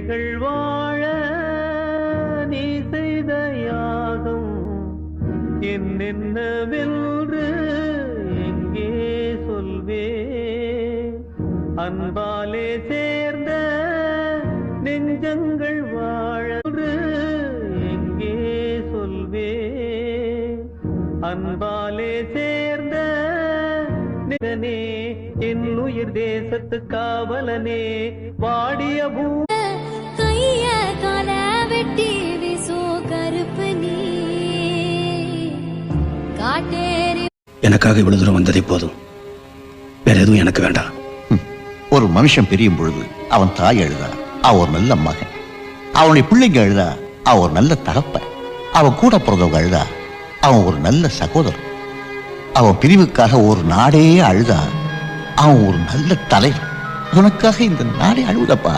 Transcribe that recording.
பிள்ளைகள் வாழ நீ செய்த யாகம் என்னென்னவென்று எங்கே சொல்வே அன்பாலே சேர்ந்த நெஞ்சங்கள் வாழ எங்கே சொல்வே அன்பாலே சேர்ந்த என் உயிர் தேசத்து காவலனே வாடிய பூ கைய கால வெட்டி வீசோ கருப்பு நீ காட்டேரி. எனக்காக இவ்வளவு தூரம் வந்ததே போதும், வேற எதுவும் எனக்கு வேண்டாம். ஒரு மனுஷன் பிரியும் பொழுது அவன் தாய் அழுதா அவன் ஒரு நல்ல மகன், அவனுடைய பிள்ளைங்க அழுதா அவன் ஒரு நல்ல தகப்பன், அவன் கூட பிறந்தவங்க அழுதா அவன் ஒரு நல்ல சகோதரன், அவன் பிரிவுக்காக ஒரு நாடே அழுதா அவன் ஒரு நல்ல தலைவர். உனக்காக இந்த நாடே அழுதப்பா.